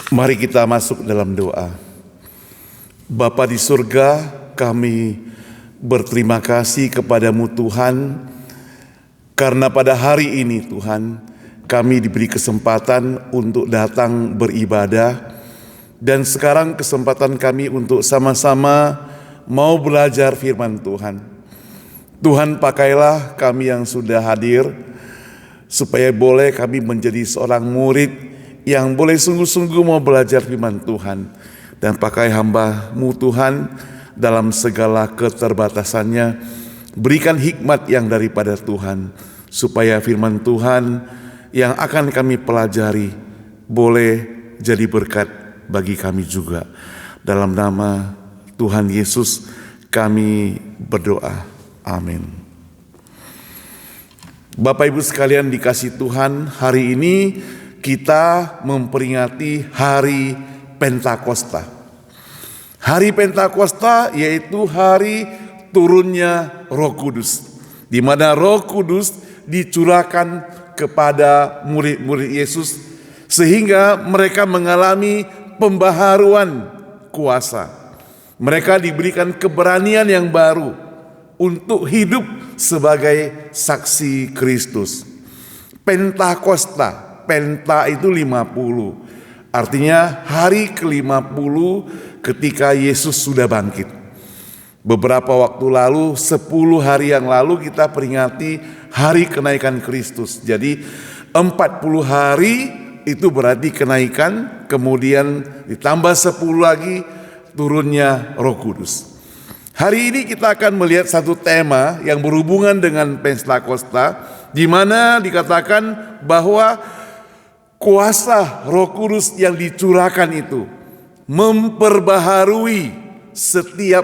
Mari kita masuk dalam doa. Bapa di surga, kami berterima kasih kepadamu Tuhan, karena pada hari ini Tuhan, kami diberi kesempatan untuk datang beribadah, dan sekarang kesempatan kami untuk sama-sama mau belajar firman Tuhan. Tuhan, pakailah kami yang sudah hadir, supaya boleh kami menjadi seorang murid yang boleh sungguh-sungguh mau belajar firman Tuhan. Dan pakai hamba-Mu Tuhan dalam segala keterbatasannya, berikan hikmat yang daripada Tuhan, supaya firman Tuhan yang akan kami pelajari boleh jadi berkat bagi kami juga. Dalam nama Tuhan Yesus kami berdoa. Amin. Bapak Ibu sekalian dikasihi Tuhan, hari ini kita memperingati hari Pentakosta. Hari Pentakosta yaitu hari turunnya Roh Kudus, di mana Roh Kudus dicurahkan kepada murid-murid Yesus sehingga mereka mengalami pembaharuan kuasa. Mereka diberikan keberanian yang baru untuk hidup sebagai saksi Kristus. Pentakosta, Penta itu 50, artinya hari ke-50 ketika Yesus sudah bangkit. Beberapa waktu lalu, 10 hari yang lalu kita peringati hari kenaikan Kristus. Jadi 40 hari itu berarti kenaikan, kemudian ditambah 10 lagi turunnya Roh Kudus. Hari ini kita akan melihat satu tema yang berhubungan dengan Pentakosta, di mana dikatakan bahwa kuasa Roh Kudus yang dicurahkan itu memperbaharui setiap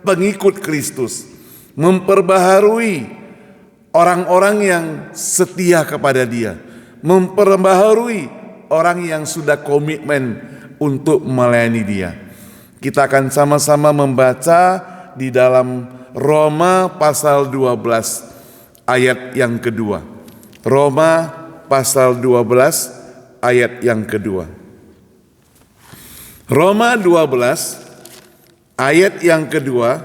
pengikut Kristus, memperbaharui orang-orang yang setia kepada Dia, memperbaharui orang yang sudah komitmen untuk melayani Dia. Kita akan sama-sama membaca di dalam Roma pasal 12 ayat yang kedua. Roma pasal 12 ayat yang kedua. Roma 12 ayat yang kedua,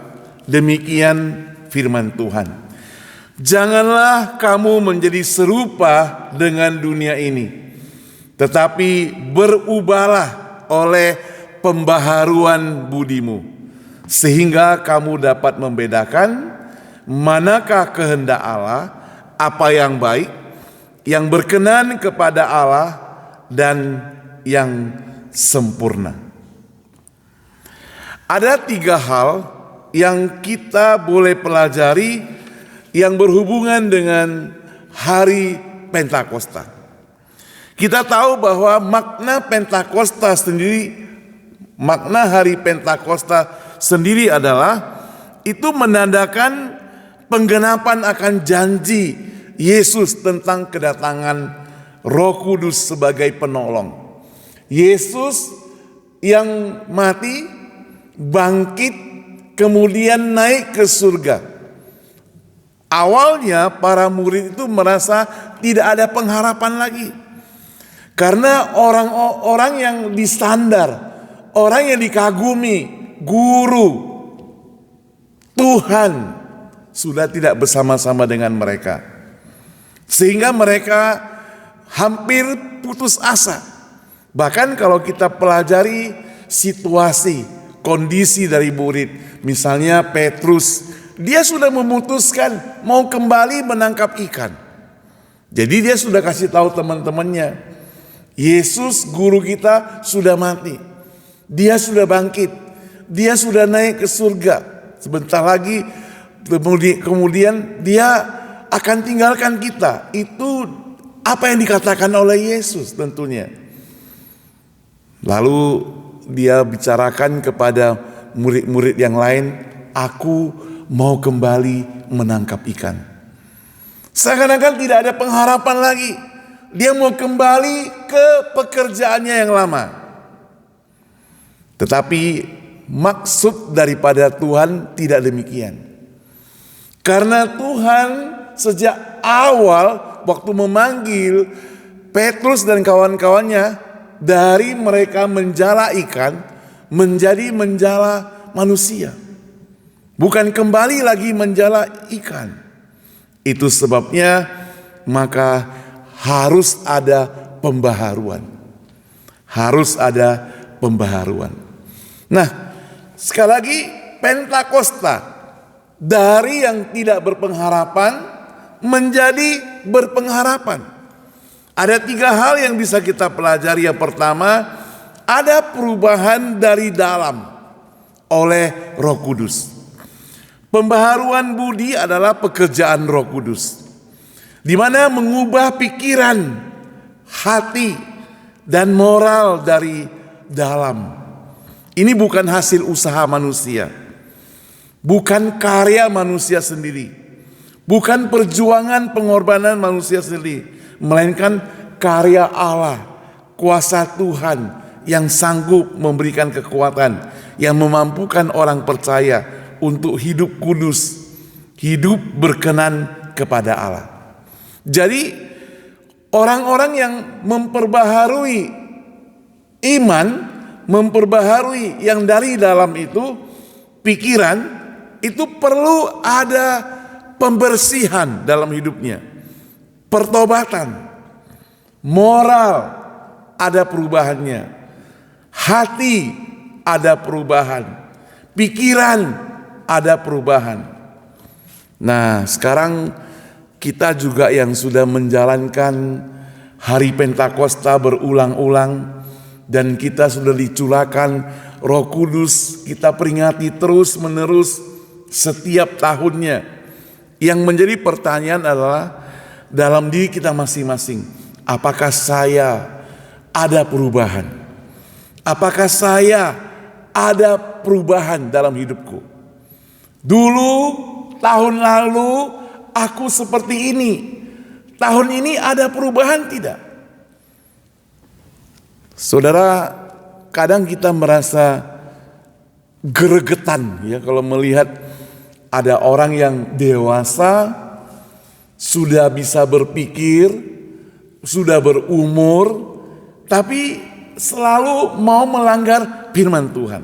demikian firman Tuhan. Janganlah kamu menjadi serupa dengan dunia ini, tetapi berubahlah oleh pembaharuan budimu, sehingga kamu dapat membedakan manakah kehendak Allah, apa yang baik, yang berkenan kepada Allah, dan yang sempurna. Ada 3 hal yang kita boleh pelajari yang berhubungan dengan hari Pentakosta. Kita tahu bahwa makna Pentakosta sendiri, makna hari Pentakosta sendiri adalah itu menandakan penggenapan akan janji Yesus tentang kedatangan Roh Kudus sebagai penolong. Yesus yang mati, bangkit, kemudian naik ke surga. Awalnya para murid itu merasa tidak ada pengharapan lagi, karena orang-orang yang disandar, orang yang dikagumi, guru, Tuhan sudah tidak bersama-sama dengan mereka, sehingga mereka hampir putus asa. Bahkan kalau kita pelajari situasi, kondisi dari murid, misalnya Petrus, dia sudah memutuskan mau kembali menangkap ikan. Jadi dia sudah kasih tahu teman-temannya, Yesus guru kita sudah mati, Dia sudah bangkit, Dia sudah naik ke surga. Sebentar lagi kemudian Dia akan tinggalkan kita. Itu apa yang dikatakan oleh Yesus tentunya. Lalu dia bicarakan kepada murid-murid yang lain, aku mau kembali menangkap ikan. Seakan-akan tidak ada pengharapan lagi. Dia mau kembali ke pekerjaannya yang lama. Tetapi maksud daripada Tuhan tidak demikian. Karena Tuhan sejak awal waktu memanggil Petrus dan kawan-kawannya, dari mereka menjala ikan menjadi menjala manusia. Bukan kembali lagi menjala ikan. Itu sebabnya maka harus ada pembaharuan. Harus ada pembaharuan. Nah, sekali lagi Pentakosta dari yang tidak berpengharapan menjadi berpengharapan. Ada 3 hal yang bisa kita pelajari. Yang pertama, ada perubahan dari dalam oleh Roh Kudus. Pembaharuan budi adalah pekerjaan Roh Kudus, di mana mengubah pikiran, hati, dan moral dari dalam. Ini bukan hasil usaha manusia, bukan karya manusia sendiri, bukan perjuangan pengorbanan manusia sendiri, melainkan karya Allah, kuasa Tuhan yang sanggup memberikan kekuatan, yang memampukan orang percaya untuk hidup kudus, hidup berkenan kepada Allah. Jadi orang-orang yang memperbaharui iman, memperbaharui yang dari dalam itu, pikiran, itu perlu ada pembersihan dalam hidupnya. Pertobatan, moral ada perubahannya, hati ada perubahan, pikiran ada perubahan. Nah, sekarang kita juga yang sudah menjalankan hari Pentakosta berulang-ulang dan kita sudah dicurahkan Roh Kudus, kita peringati terus menerus setiap tahunnya. Yang menjadi pertanyaan adalah dalam diri kita masing-masing, apakah saya ada perubahan? Apakah saya ada perubahan dalam hidupku? Dulu, tahun lalu aku seperti ini. Tahun ini ada perubahan tidak? Saudara, kadang kita merasa gregetan ya kalau melihat ada orang yang dewasa, sudah bisa berpikir, sudah berumur, tapi selalu mau melanggar firman Tuhan.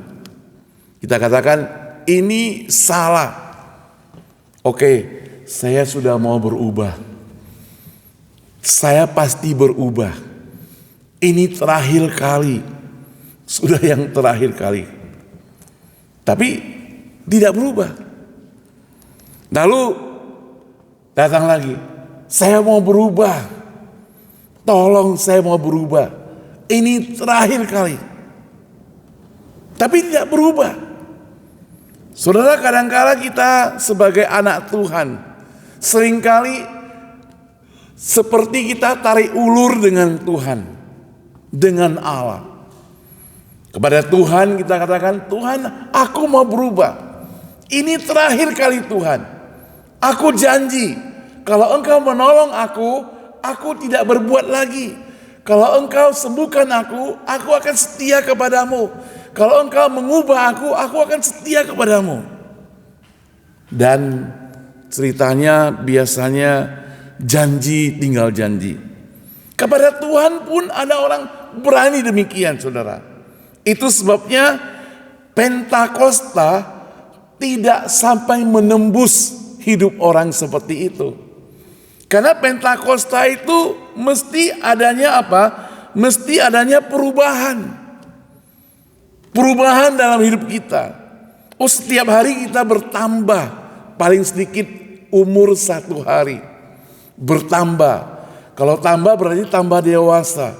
Kita katakan ini salah. Oke, saya sudah mau berubah. Saya pasti berubah. Ini terakhir kali. Sudah yang terakhir kali. Tapi tidak berubah. Lalu datang lagi. Saya mau berubah. Tolong saya mau berubah. Ini terakhir kali. Tapi tidak berubah. Saudara, kadangkala kita sebagai anak Tuhan seringkali seperti kita tarik ulur dengan Tuhan, dengan Allah. Kepada Tuhan kita katakan, Tuhan, aku mau berubah. Ini terakhir kali Tuhan. Aku janji, kalau Engkau menolong aku tidak berbuat lagi. Kalau Engkau sembuhkan aku akan setia kepadamu. Kalau Engkau mengubah aku akan setia kepadamu. Dan ceritanya biasanya janji tinggal janji. Kepada Tuhan pun ada orang berani demikian, saudara. Itu sebabnya Pentakosta tidak sampai menembus hidup orang seperti itu. Karena Pentakosta itu mesti adanya apa? Mesti adanya perubahan. Perubahan dalam hidup kita. Oh, setiap hari kita bertambah. Paling sedikit umur 1 hari. Bertambah. Kalau tambah berarti tambah dewasa.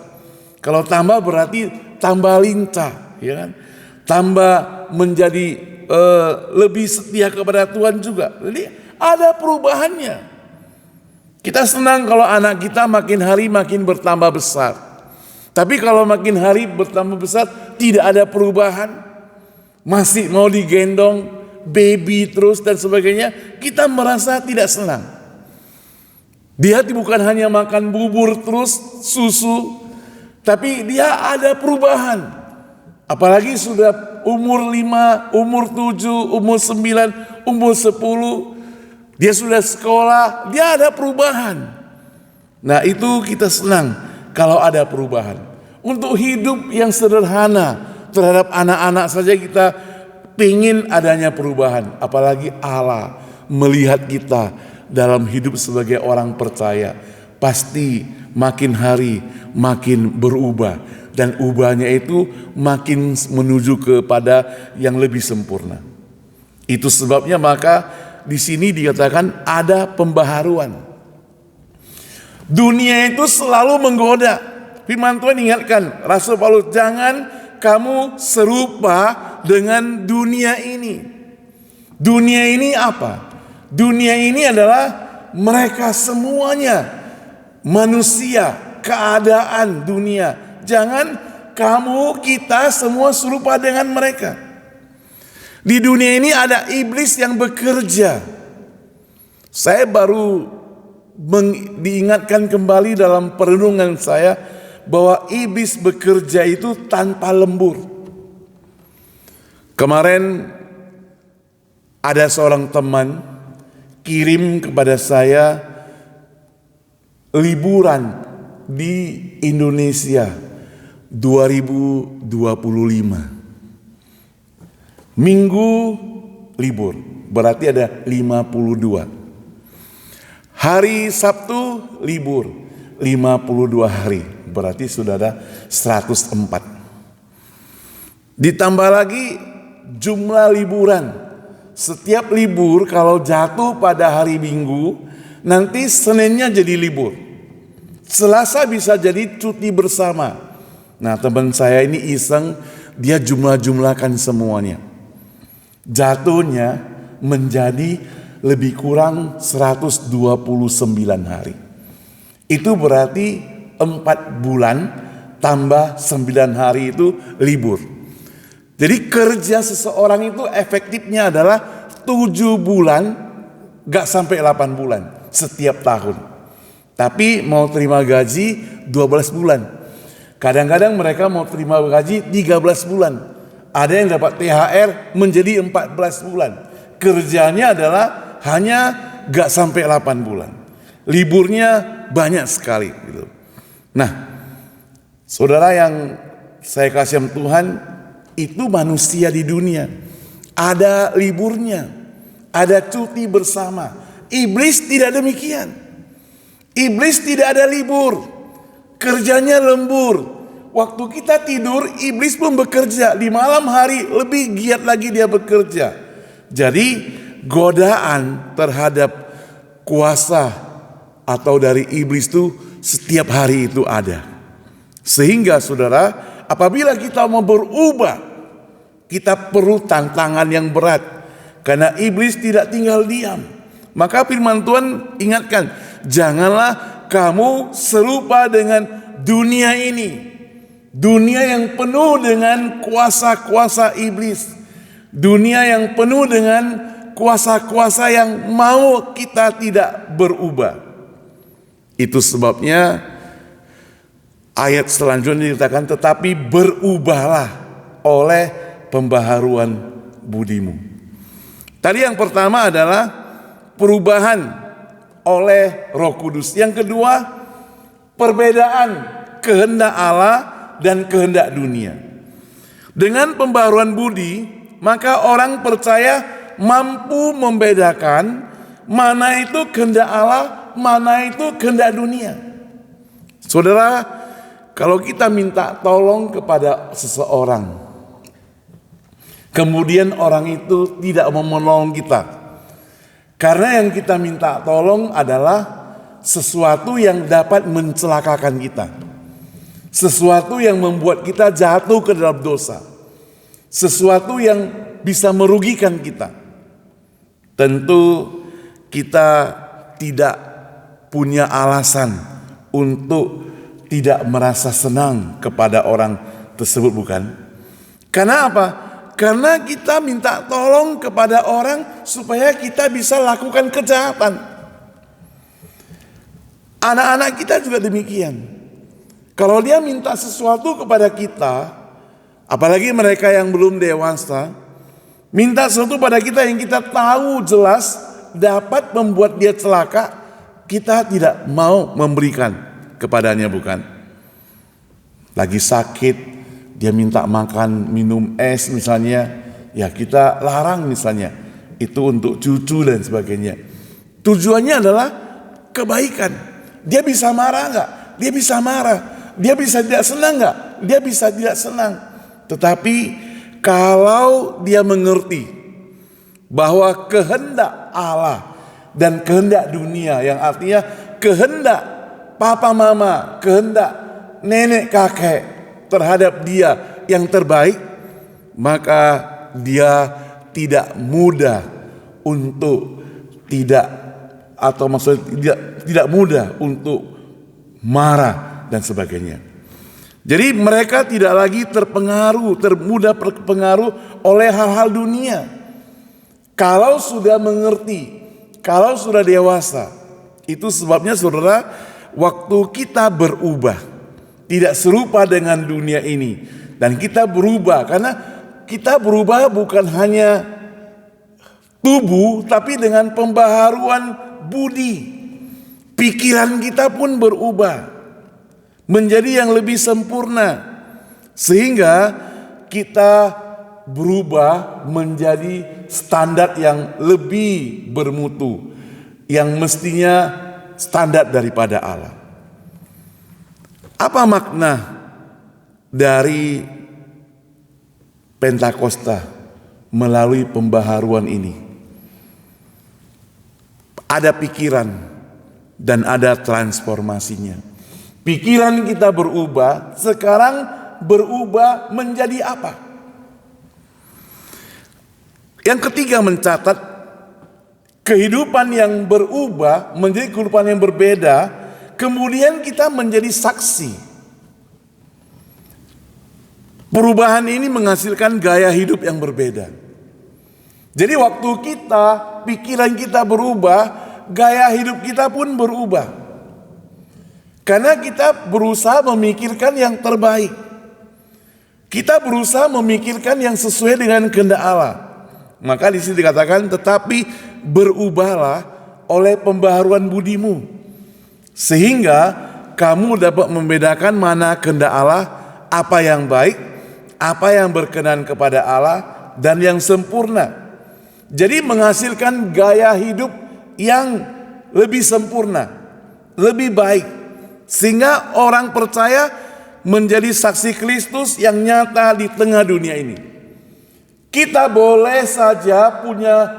Kalau tambah berarti tambah lincah. Ya kan? Tambah menjadi lebih setia kepada Tuhan juga. Jadi ada perubahannya. Kita senang kalau anak kita makin hari makin bertambah besar. Tapi kalau makin hari bertambah besar tidak ada perubahan, masih mau digendong, baby terus dan sebagainya, kita merasa tidak senang. Dia bukan hanya makan bubur terus, susu, tapi dia ada perubahan. Apalagi sudah umur 5, umur 7, umur 9, umur 10, dia sudah sekolah, dia ada perubahan. Nah, itu kita senang kalau ada perubahan. Untuk hidup yang sederhana, terhadap anak-anak saja kita pingin adanya perubahan. Apalagi Allah melihat kita dalam hidup sebagai orang percaya. Pasti makin hari makin berubah. Dan ubahnya itu makin menuju kepada yang lebih sempurna. Itu sebabnya maka di sini dikatakan ada pembaharuan. Dunia itu selalu menggoda. Firman Tuhan ingatkan Rasul Paulus, jangan kamu serupa dengan dunia ini. Dunia ini apa? Dunia ini adalah mereka semuanya, manusia, keadaan dunia. Jangan kamu, kita semua serupa dengan mereka. Di dunia ini ada iblis yang bekerja. Saya baru diingatkan kembali dalam perenungan saya bahwa iblis bekerja itu tanpa lembur. Kemarin ada seorang teman kirim kepada saya liburan di Indonesia 2025. Minggu libur, berarti ada 52. Hari Sabtu libur, 52 hari, berarti sudah ada 104. Ditambah lagi jumlah liburan. Setiap libur kalau jatuh pada hari Minggu, nanti Seninnya jadi libur. Selasa bisa jadi cuti bersama. Nah, teman saya ini iseng, dia jumlah-jumlahkan semuanya. Jatuhnya menjadi lebih kurang 129 hari. Itu berarti 4 bulan tambah 9 hari itu libur. Jadi kerja seseorang itu efektifnya adalah 7 bulan, gak sampai 8 bulan setiap tahun. Tapi mau terima gaji 12 bulan. Kadang-kadang mereka mau terima gaji 13 bulan. Ada yang dapat THR menjadi 14 bulan. Kerjanya adalah hanya gak sampai 8 bulan. Liburnya banyak sekali gitu. Nah, saudara yang saya kasih Tuhan, itu manusia di dunia. Ada liburnya, ada cuti bersama. Iblis tidak demikian. Iblis tidak ada libur. Kerjanya lembur. Waktu kita tidur, iblis pun bekerja. Di malam hari lebih giat lagi dia bekerja. Jadi godaan terhadap kuasa atau dari iblis itu setiap hari itu ada. Sehingga saudara, apabila kita mau berubah, kita perlu tantangan yang berat. Karena iblis tidak tinggal diam. Maka firman Tuhan ingatkan, janganlah kamu serupa dengan dunia ini. Dunia yang penuh dengan kuasa-kuasa iblis. Dunia yang penuh dengan kuasa-kuasa yang mau kita tidak berubah. Itu sebabnya ayat selanjutnya dikatakan, tetapi berubahlah oleh pembaharuan budimu. Tadi yang pertama adalah perubahan oleh Roh Kudus. Yang kedua, perbedaan kehendak Allah dan kehendak dunia. Dengan pembaharuan budi, maka orang percaya mampu membedakan mana itu kehendak Allah, mana itu kehendak dunia. Saudara, kalau kita minta tolong kepada seseorang, kemudian orang itu tidak mau menolong kita, karena yang kita minta tolong adalah sesuatu yang dapat mencelakakan kita. Sesuatu yang membuat kita jatuh ke dalam dosa. Sesuatu yang bisa merugikan kita. Tentu kita tidak punya alasan untuk tidak merasa senang kepada orang tersebut, bukan? Karena apa? Karena kita minta tolong kepada orang supaya kita bisa lakukan kejahatan. Anak-anak kita juga demikian. Kalau dia minta sesuatu kepada kita, apalagi mereka yang belum dewasa, minta sesuatu pada kita yang kita tahu jelas dapat membuat dia celaka, kita tidak mau memberikan kepadanya, bukan? Lagi sakit, dia minta makan, minum es misalnya, ya kita larang misalnya. Itu untuk cucu dan sebagainya. Tujuannya adalah kebaikan. Dia bisa marah enggak? Dia bisa marah. Dia bisa tidak senang enggak? Dia bisa tidak senang. Tetapi kalau dia mengerti bahwa kehendak Allah dan kehendak dunia, yang artinya kehendak papa mama, kehendak nenek kakek terhadap dia yang terbaik, maka dia tidak mudah untuk tidak mudah untuk marah dan sebagainya. Jadi mereka tidak lagi mudah terpengaruh oleh hal-hal dunia. Kalau sudah mengerti, kalau sudah dewasa, itu sebabnya saudara, waktu kita berubah, tidak serupa dengan dunia ini. Dan kita berubah, karena kita berubah bukan hanya tubuh, tapi dengan pembaharuan budi. Pikiran kita pun berubah menjadi yang lebih sempurna, sehingga kita berubah menjadi standar yang lebih bermutu, yang mestinya standar daripada Allah. Apa makna dari Pentakosta melalui pembaharuan ini? Ada pikiran dan ada transformasinya. Pikiran kita berubah, sekarang berubah menjadi apa? Yang ketiga mencatat kehidupan yang berubah menjadi kehidupan yang berbeda, kemudian kita menjadi saksi. Perubahan ini menghasilkan gaya hidup yang berbeda. Jadi waktu pikiran kita berubah, gaya hidup kita pun berubah. Karena kita berusaha memikirkan yang terbaik. Kita berusaha memikirkan yang sesuai dengan kehendak Allah. Maka di sini dikatakan, tetapi berubahlah oleh pembaharuan budimu, sehingga kamu dapat membedakan mana kehendak Allah, apa yang baik, apa yang berkenan kepada Allah, dan yang sempurna. Jadi menghasilkan gaya hidup yang lebih sempurna, lebih baik, sehingga orang percaya menjadi saksi Kristus yang nyata di tengah dunia ini. Kita boleh saja punya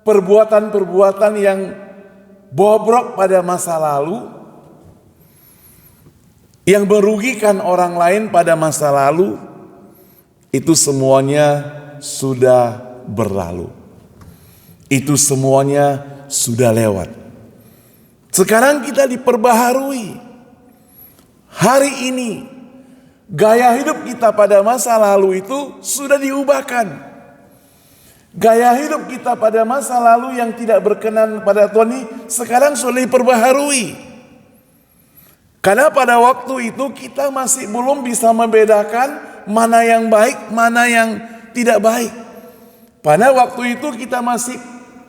perbuatan-perbuatan yang bobrok pada masa lalu, yang merugikan orang lain pada masa lalu. Itu semuanya sudah berlalu. Itu semuanya sudah lewat. Sekarang kita diperbaharui. Hari ini gaya hidup kita pada masa lalu itu sudah diubahkan. Gaya hidup kita pada masa lalu yang tidak berkenan pada Tuhan ini sekarang sudah diperbaharui. Karena pada waktu itu kita masih belum bisa membedakan mana yang baik, mana yang tidak baik. Pada waktu itu kita masih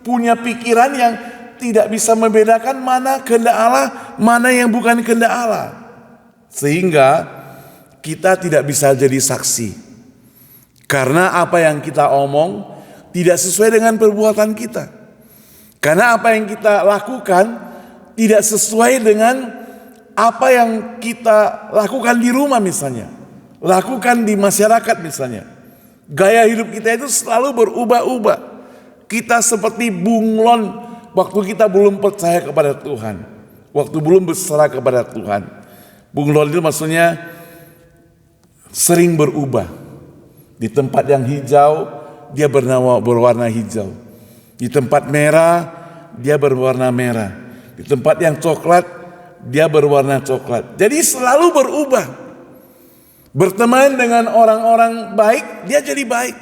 punya pikiran yang tidak bisa membedakan mana kehendak Allah, mana yang bukan kehendak Allah. Sehingga kita tidak bisa jadi saksi. Karena apa yang kita omong tidak sesuai dengan perbuatan kita. Karena apa yang kita lakukan tidak sesuai dengan apa yang kita lakukan di rumah misalnya. Lakukan di masyarakat misalnya. Gaya hidup kita itu selalu berubah-ubah. Kita seperti bunglon waktu kita belum percaya kepada Tuhan, waktu belum berserah kepada Tuhan. Bunglon itu maksudnya sering berubah. Di tempat yang hijau, dia berwarna hijau. Di tempat merah, dia berwarna merah. Di tempat yang coklat, dia berwarna coklat. Jadi selalu berubah. Berteman dengan orang-orang baik, dia jadi baik.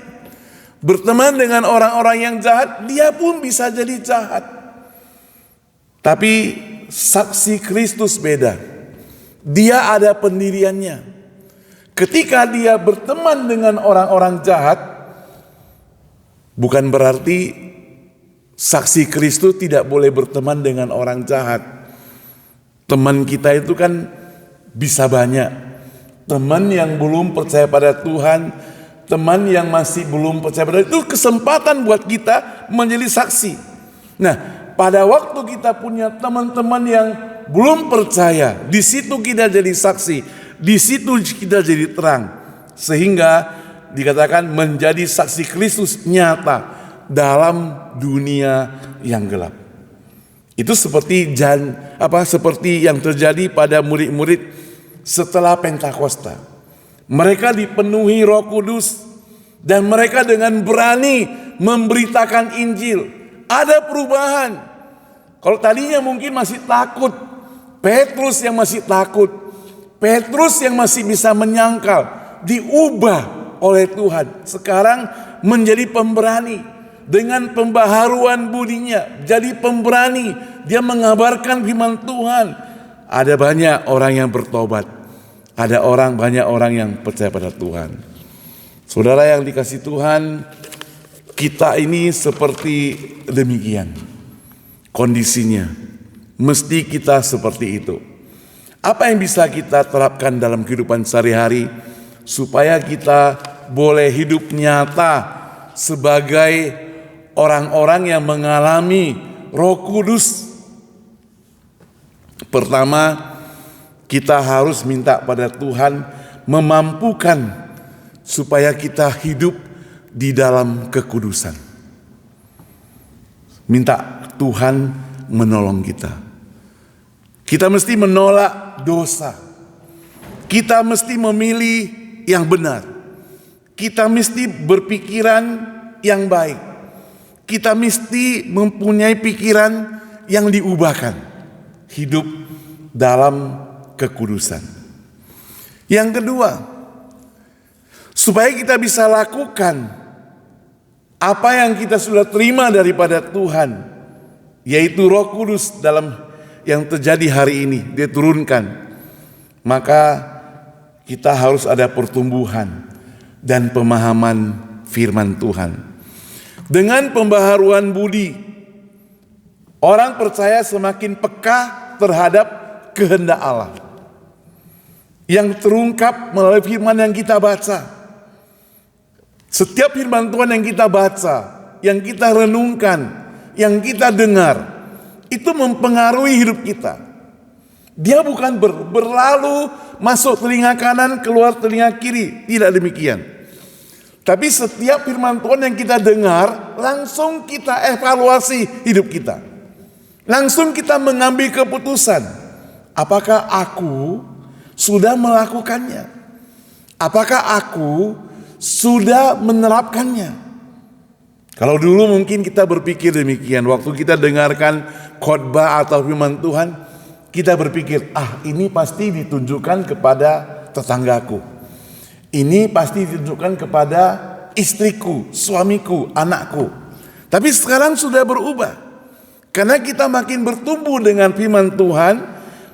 Berteman dengan orang-orang yang jahat, dia pun bisa jadi jahat. Tapi saksi Kristus beda. Dia ada pendiriannya. Ketika dia berteman dengan orang-orang jahat, bukan berarti saksi Kristus tidak boleh berteman dengan orang jahat. Teman kita itu kan bisa banyak. teman yang belum percaya pada Tuhan, teman yang masih belum percaya pada Tuhan, itu kesempatan buat kita menjadi saksi. Nah, pada waktu kita punya teman-teman yang belum percaya, di situ kita jadi saksi, di situ kita jadi terang, sehingga dikatakan menjadi saksi Kristus nyata dalam dunia yang gelap. Itu seperti seperti yang terjadi pada murid-murid setelah Pentakosta. Mereka dipenuhi Roh Kudus dan mereka dengan berani memberitakan Injil. Ada perubahan. Kalau tadinya mungkin masih takut, Petrus yang masih takut, Petrus yang masih bisa menyangkal, diubah oleh Tuhan. Sekarang menjadi pemberani dengan pembaharuan budinya, jadi pemberani. Dia mengabarkan firman Tuhan. Ada banyak orang yang bertobat, ada banyak orang yang percaya pada Tuhan. Saudara yang dikasihi Tuhan, kita ini seperti demikian kondisinya. Mesti kita seperti itu. Apa yang bisa kita terapkan dalam kehidupan sehari-hari supaya kita boleh hidup nyata sebagai orang-orang yang mengalami Roh Kudus? Pertama, kita harus minta pada Tuhan memampukan supaya kita hidup di dalam kekudusan. Minta Tuhan menolong kita. Kita mesti menolak dosa. Kita mesti memilih yang benar. Kita mesti berpikiran yang baik. Kita mesti mempunyai pikiran yang diubahkan. Hidup dalam kekudusan. Yang kedua, supaya kita bisa lakukan apa yang kita sudah terima daripada Tuhan, yaitu Roh Kudus dalam yang terjadi hari ini, dia turunkan. Maka kita harus ada pertumbuhan dan pemahaman firman Tuhan. Dengan pembaharuan budi, orang percaya semakin peka terhadap kehendak Allah yang terungkap melalui firman yang kita baca. Setiap firman Tuhan yang kita baca, yang kita renungkan, yang kita dengar, itu mempengaruhi hidup kita. Dia bukan berlalu masuk telinga kanan, keluar telinga kiri. Tidak demikian. Tapi setiap firman Tuhan yang kita dengar, langsung kita evaluasi hidup kita. Langsung kita mengambil keputusan. Apakah aku sudah melakukannya? Apakah aku sudah menerapkannya? Kalau dulu mungkin kita berpikir demikian. Waktu kita dengarkan khotbah atau firman Tuhan, kita berpikir, ini pasti ditunjukkan kepada tetanggaku. Ini pasti ditunjukkan kepada istriku, suamiku, anakku. Tapi sekarang sudah berubah. Karena kita makin bertumbuh dengan firman Tuhan,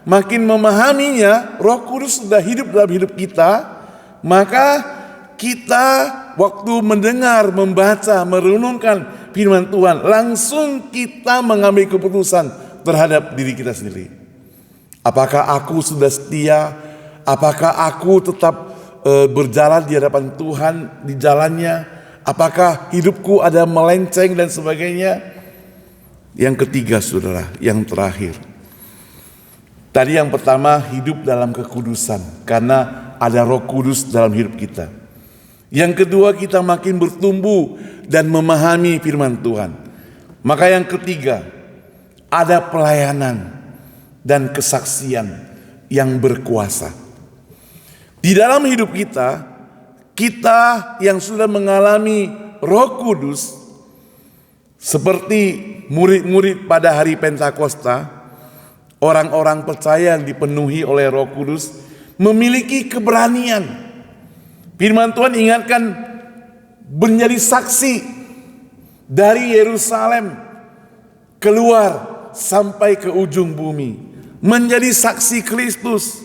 makin memahaminya, Roh Kudus sudah hidup dalam hidup kita, maka kita waktu mendengar, membaca, merenungkan firman Tuhan, langsung kita mengambil keputusan terhadap diri kita sendiri. Apakah aku sudah setia? Apakah aku tetap berjalan di hadapan Tuhan, di jalannya? Apakah hidupku ada melenceng dan sebagainya? Yang ketiga, saudara, yang terakhir. Tadi yang pertama, hidup dalam kekudusan, karena ada Roh Kudus dalam hidup kita. Yang kedua, kita makin bertumbuh dan memahami firman Tuhan. Maka yang ketiga, ada pelayanan dan kesaksian yang berkuasa. Di dalam hidup kita, kita yang sudah mengalami Roh Kudus, seperti murid-murid pada hari Pentakosta, orang-orang percaya yang dipenuhi oleh Roh Kudus, memiliki keberanian. Firman Tuhan ingatkan, menjadi saksi dari Yerusalem keluar sampai ke ujung bumi, menjadi saksi Kristus,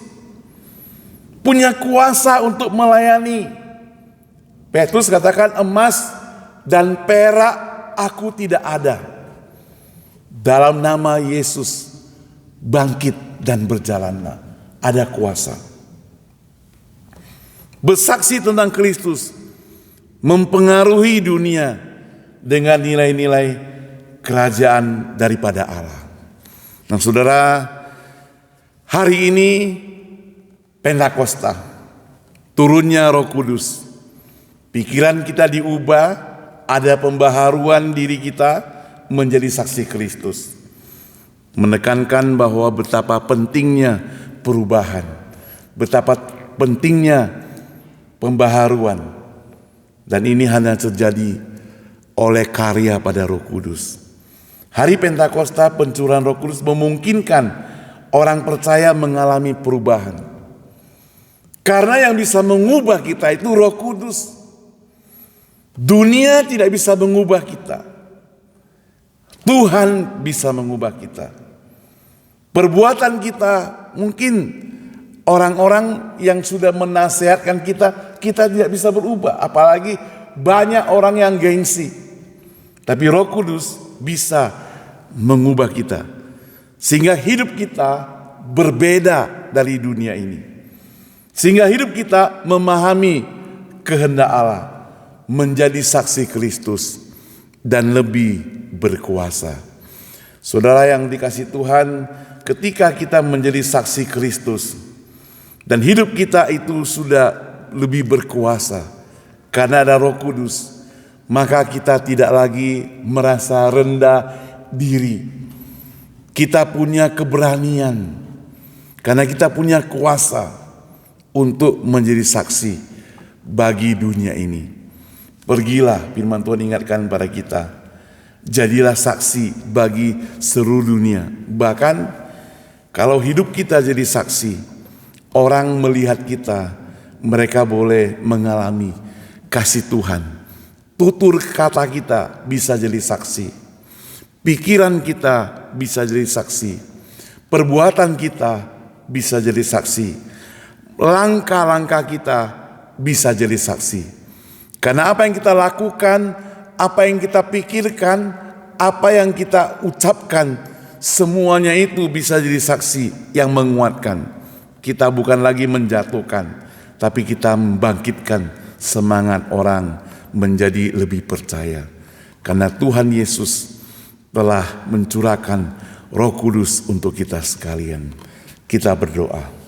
punya kuasa untuk melayani. Petrus katakan, emas dan perak aku tidak ada, dalam nama Yesus bangkit dan berjalanlah. Ada kuasa. bersaksi tentang Kristus, mempengaruhi dunia dengan nilai-nilai kerajaan daripada Allah. Nah saudara, hari ini Pentakosta, turunnya Roh Kudus, pikiran kita diubah, ada pembaharuan diri kita menjadi saksi Kristus. Menekankan bahwa betapa pentingnya perubahan, betapa pentingnya pembaharuan. Dan ini hanya terjadi oleh karya pada Roh Kudus. Hari Pentakosta, pencurahan Roh Kudus memungkinkan orang percaya mengalami perubahan. Karena yang bisa mengubah kita itu Roh Kudus. Dunia tidak bisa mengubah kita. Tuhan bisa mengubah kita. Perbuatan kita, mungkin orang-orang yang sudah menasihatkan kita tidak bisa berubah. Apalagi banyak orang yang gengsi. Tapi Roh Kudus bisa mengubah kita. Sehingga hidup kita berbeda dari dunia ini. Sehingga hidup kita memahami kehendak Allah, menjadi saksi Kristus, dan lebih berkuasa. Saudara yang dikasihi Tuhan, ketika kita menjadi saksi Kristus dan hidup kita itu sudah lebih berkuasa karena ada Roh Kudus, maka kita tidak lagi merasa rendah diri. Kita punya keberanian karena kita punya kuasa untuk menjadi saksi bagi dunia ini. Pergilah, firman Tuhan ingatkan pada kita. Jadilah saksi bagi seluruh dunia. Bahkan kalau hidup kita jadi saksi, orang melihat kita, mereka boleh mengalami kasih Tuhan. Tutur kata kita bisa jadi saksi. Pikiran kita bisa jadi saksi. Perbuatan kita bisa jadi saksi. Langkah-langkah kita bisa jadi saksi. Karena apa yang kita lakukan, apa yang kita pikirkan, apa yang kita ucapkan, semuanya itu bisa jadi saksi yang menguatkan. Kita bukan lagi menjatuhkan, tapi kita membangkitkan semangat orang menjadi lebih percaya. Karena Tuhan Yesus telah mencurahkan Roh Kudus untuk kita sekalian. Kita berdoa.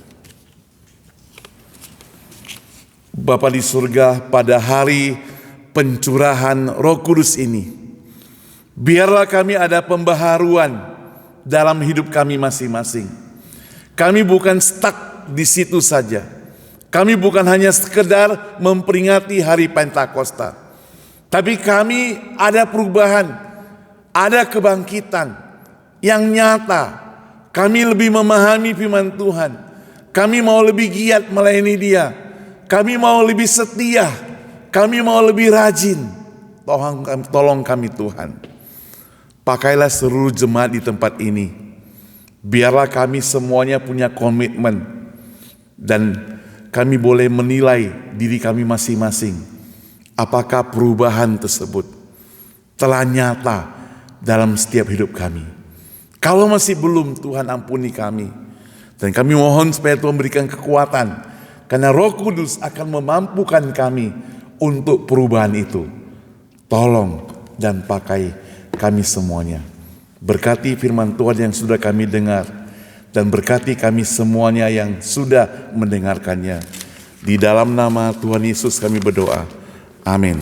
Bapa di surga, pada hari pencurahan Roh Kudus ini, biarlah kami ada pembaharuan dalam hidup kami masing-masing. Kami bukan stuck di situ saja. Kami bukan hanya sekedar memperingati hari Pentakosta, tapi kami ada perubahan, ada kebangkitan yang nyata. Kami lebih memahami firman Tuhan. Kami mau lebih giat melayani Dia. Kami mau lebih setia. Kami mau lebih rajin. Tolong kami Tuhan. Pakailah seluruh jemaat di tempat ini. Biarlah kami semuanya punya komitmen. Dan kami boleh menilai diri kami masing-masing. Apakah perubahan tersebut telah nyata dalam setiap hidup kami. Kalau masih belum, Tuhan ampuni kami. Dan kami mohon supaya Tuhan berikan kekuatan. Karena Roh Kudus akan memampukan kami untuk perubahan itu. Tolong dan pakai kami semuanya. Berkati firman Tuhan yang sudah kami dengar. Dan berkati kami semuanya yang sudah mendengarkannya. Di dalam nama Tuhan Yesus kami berdoa. Amin.